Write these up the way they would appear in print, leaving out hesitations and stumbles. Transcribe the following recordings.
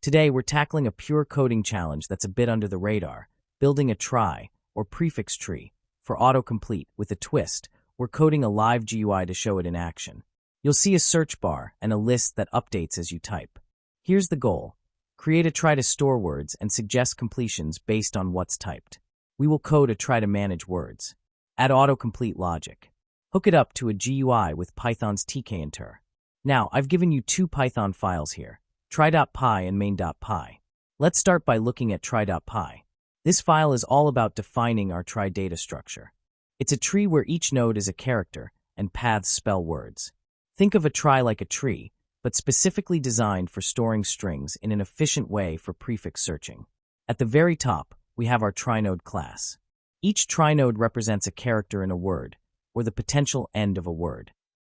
Today, we're tackling a pure coding challenge that's a bit under the radar, building a trie, or prefix tree, for autocomplete with a twist. We're coding a live GUI to show it in action. You'll see a search bar and a list that updates as you type. Here's the goal. Create a trie to store words and suggest completions based on what's typed. We will code a trie to manage words. Add autocomplete logic. Hook it up to a GUI with Python's tkinter. Now, I've given you two Python files here, trie.py and main.py. Let's start by looking at trie.py. This file is all about defining our trie data structure. It's a tree where each node is a character and paths spell words. Think of a trie like a tree, but specifically designed for storing strings in an efficient way for prefix searching. At the very top, we have our trie node class. Each trie node represents a character in a word, or the potential end of a word.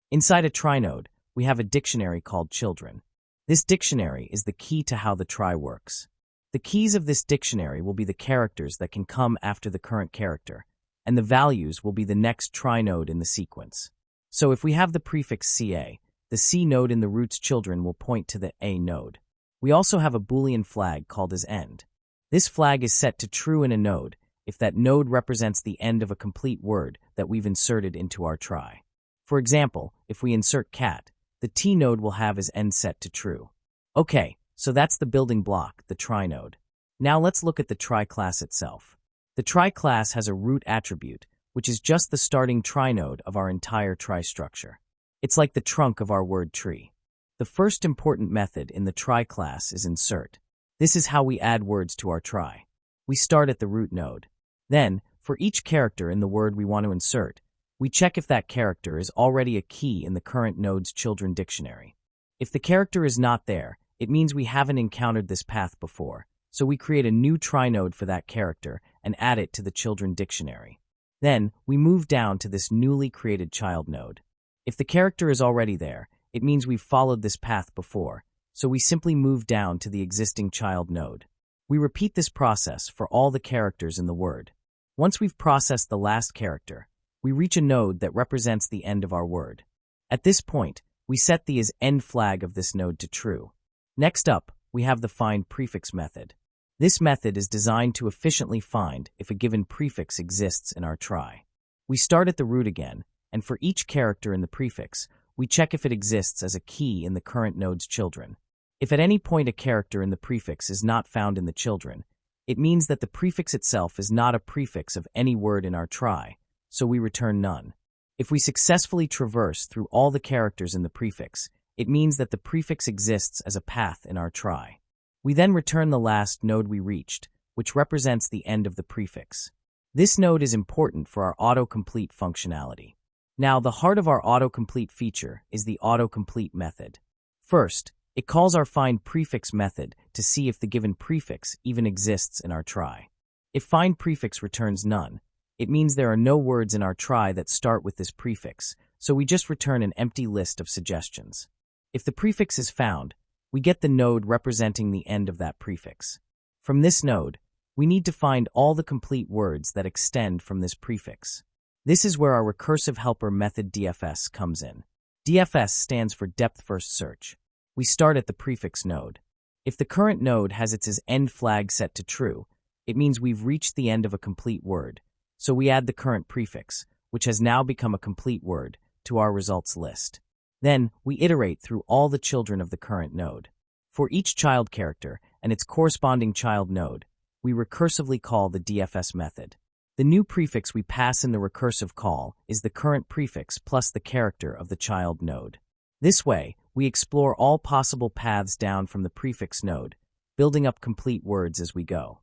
Inside a trie node, we have a dictionary called children. This dictionary is the key to how the trie works. The keys of this dictionary will be the characters that can come after the current character, and the values will be the next trie node in the sequence. So if we have the prefix CA, the C node in the root's children will point to the A node. We also have a Boolean flag called as end. This flag is set to true in a node if that node represents the end of a complete word that we've inserted into our trie. For example, if we insert cat, the T node will have as end set to true. Okay, so that's the building block, the trie node. Now let's look at the trie class itself. The trie class has a root attribute, which is just the starting trie node of our entire trie structure. It's like the trunk of our word tree. The first important method in the trie class is insert. This is how we add words to our trie. We start at the root node. Then, for each character in the word we want to insert, we check if that character is already a key in the current node's children dictionary. If the character is not there, it means we haven't encountered this path before, so we create a new trie node for that character and add it to the children dictionary. Then, we move down to this newly created child node. If the character is already there, it means we've followed this path before, so we simply move down to the existing child node. We repeat this process for all the characters in the word. Once we've processed the last character, we reach a node that represents the end of our word. At this point, we set the as end flag of this node to true. Next up, we have the find prefix method. This method is designed to efficiently find if a given prefix exists in our trie. We start at the root again, and for each character in the prefix, we check if it exists as a key in the current node's children. If at any point a character in the prefix is not found in the children, it means that the prefix itself is not a prefix of any word in our trie, so we return none. If we successfully traverse through all the characters in the prefix, it means that the prefix exists as a path in our trie. We then return the last node we reached, which represents the end of the prefix. This node is important for our autocomplete functionality. Now, the heart of our autocomplete feature is the autocomplete method. First, it calls our find prefix method to see if the given prefix even exists in our trie. If find prefix returns none, it means there are no words in our trie that start with this prefix, so we just return an empty list of suggestions. If the prefix is found, we get the node representing the end of that prefix. From this node, we need to find all the complete words that extend from this prefix. This is where our recursive helper method DFS comes in. DFS stands for depth first search. We start at the prefix node. If the current node has its as end flag set to true, it means we've reached the end of a complete word, so we add the current prefix, which has now become a complete word, to our results list. Then, we iterate through all the children of the current node. For each child character and its corresponding child node, we recursively call the DFS method. The new prefix we pass in the recursive call is the current prefix plus the character of the child node. This way, we explore all possible paths down from the prefix node, building up complete words as we go.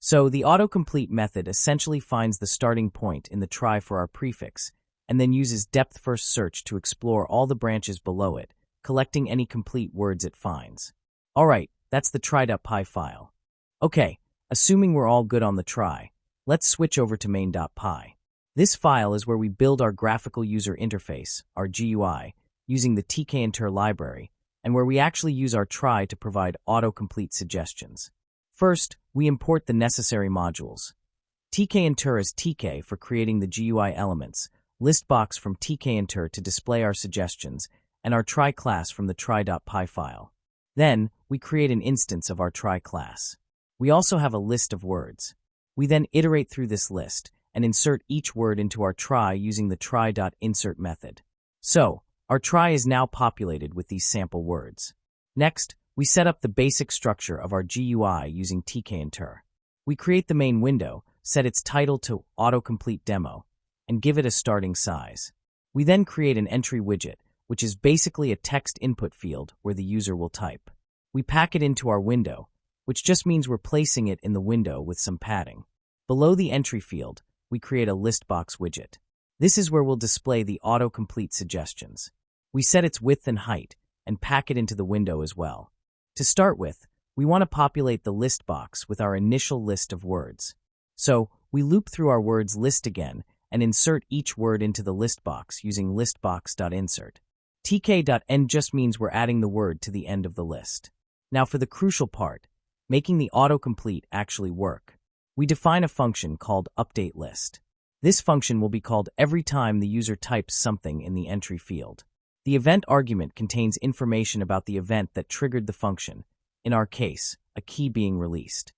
So, the autocomplete method essentially finds the starting point in the trie for our prefix, and then uses depth-first search to explore all the branches below it, collecting any complete words it finds. Alright, that's the trie.py file. Okay, assuming we're all good on the trie, let's switch over to main.py. This file is where we build our graphical user interface, our GUI, using the tkinter library, and where we actually use our trie to provide autocomplete suggestions. First, we import the necessary modules. tkinter is tk for creating the GUI elements, listbox from tkinter to display our suggestions, and our trie class from the trie.py file. Then, we we create an instance of our Trie class. We also have a list of words. We then iterate through this list and insert each word into our Trie using the trie.insert method. So, our Trie is now populated with these sample words. Next, we set up the basic structure of our GUI using Trie and Trie. We create the main window, set its title to Autocomplete Demo, and give it a starting size. We then create an entry widget, which is basically a text input field where the user will type. We pack it into our window, which just means we're placing it in the window with some padding. Below the entry field, we create a list box widget. This is where we'll display the autocomplete suggestions. We set its width and height, and pack it into the window as well. To start with, we want to populate the list box with our initial list of words. So, we loop through our words list again and insert each word into the list box using listbox.insert. tk.end just means we're adding the word to the end of the list. Now for the crucial part, making the autocomplete actually work. We define a function called updateList. This function will be called every time the user types something in the entry field. The event argument contains information about the event that triggered the function, in our case, a key being released.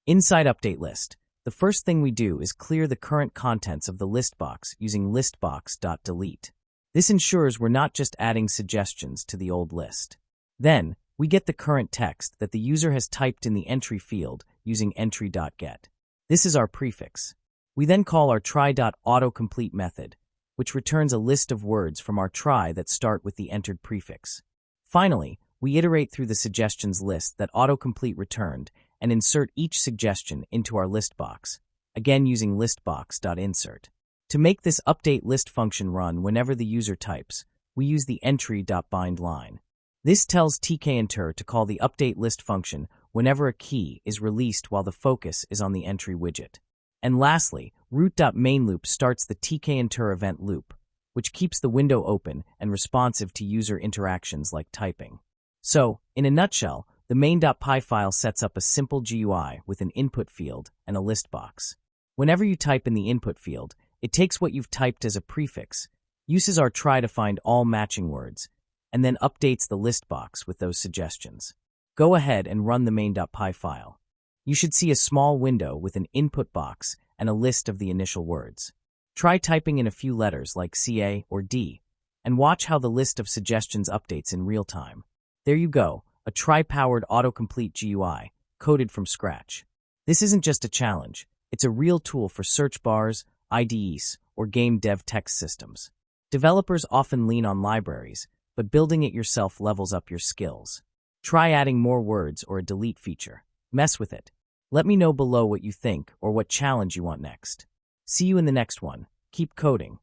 Inside updateList, the first thing we do is clear the current contents of the list box using listbox.delete. This ensures we're not just adding suggestions to the old list. Then, we get the current text that the user has typed in the entry field using entry.get. This is our prefix. We then call our trie.autocomplete method, which returns a list of words from our Trie that start with the entered prefix. Finally, we iterate through the suggestions list that autocomplete returned and insert each suggestion into our list box, again using listbox.insert. To make this update list function run whenever the user types, we use the entry.bind line. This tells Trie and Trie to call the update list function whenever a key is released while the focus is on the entry widget. And lastly, root.mainLoop starts the Trie and Trie event loop, which keeps the window open and responsive to user interactions like typing. So, in a nutshell, the main.py file sets up a simple GUI with an input field and a list box. Whenever you type in the input field, it takes what you've typed as a prefix, uses our Trie to find all matching words, and then updates the list box with those suggestions. Go ahead and run the main.py file. You should see a small window with an input box and a list of the initial words. Try typing in a few letters like CA or D, and watch how the list of suggestions updates in real time. There you go, a Trie-powered autocomplete GUI, coded from scratch. This isn't just a challenge, it's a real tool for search bars, IDEs, or game dev text systems. Developers often lean on libraries, but building it yourself levels up your skills. Try adding more words or a delete feature. Mess with it. Let me know below what you think or what challenge you want next. See you in the next one. Keep coding.